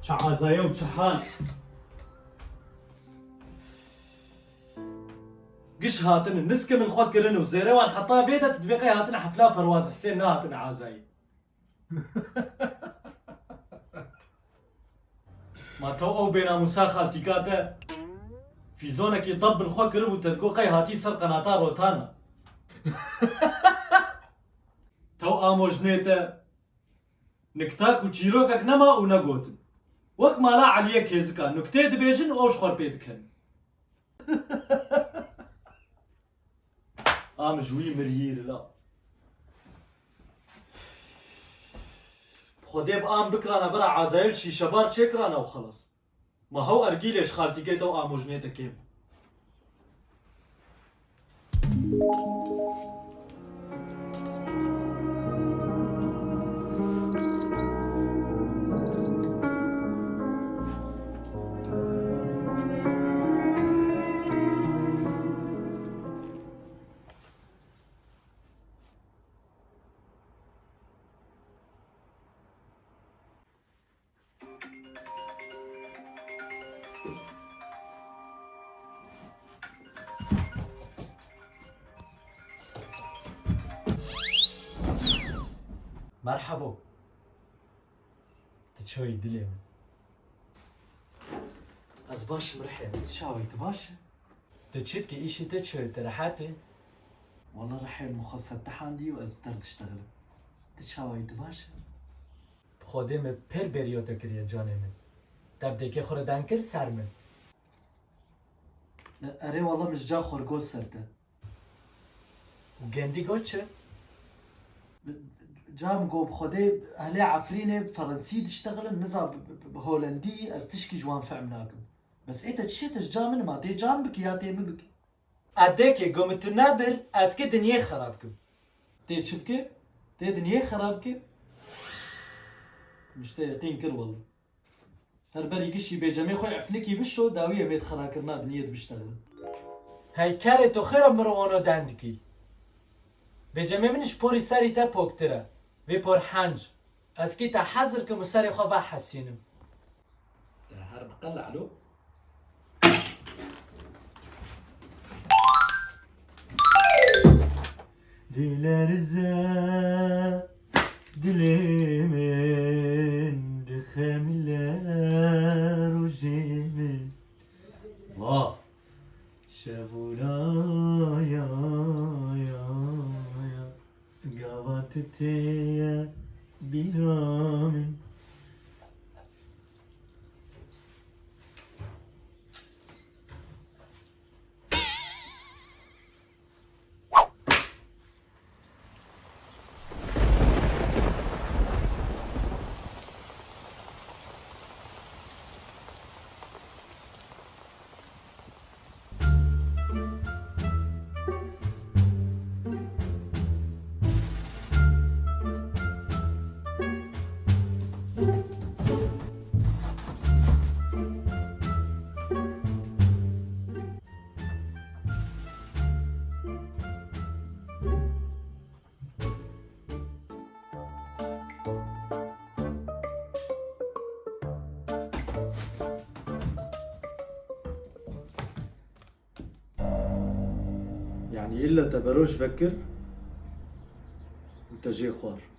شعازايا وشحان قش هاتن النسكة من خوك قرن وزيرة وان حطها فيدا تدبيقي هاتن حفلة برواز حسين هاتن عازاي ما تو او بينا موسى خالتيكاتا في زونك يطب الخوك قرن وتدقوقي هاتي سر قناطا روتانا تو آموجنيتا نكتاك وشيروكك نما ونقوتن وك مالا عليك هزكا نكتي دبيجن اوش خور بيدكن جوي مريير لا خديب بكرانا برا عزايل شي شبار شكرانا وخلص ما هو ارجيليش خالتي كيتا وآموجنيتا كيم مرحبا تشوي دليم از باش مرحبا تشاوي تباش تشيتكي ايشي تشوي ترحاتي والله رحيل مخصص تحاندي واز بتر تشتغل تشاوي تباش بخودي من بير بريوتا كريا جاني من تبدي كي خوردان كر سر من اري والله مش جا خورگو سرته وگندی گوچه جام قوب خدي اهلي عفرينه فرنسي تشتغل نزا بهولندي از تشكي جوان فعمناكم بس ايتا تشيتش جامن ما تي جام بك يا تي مبك اديكي قومت نابر اسكي دنيا خرابكم تي تشبكي تي دنيا خرابكي مش تيقين كر والله هربري قشي بيجامي خوي عفنكي بشو داوية بيت خراكرنا دنيا بشتغل هاي كارتو خير مروانو داندكي بيجامي منش بوري ساري تا بوكترا في بور حنج اسكي تا حذر كمساري خوا حسينم تا هرب قلع له دلرزا دليمن دخملا رجيمن الله شافولا يا قواتتي برامن يعني إلا تبروش فكر وتجي خوار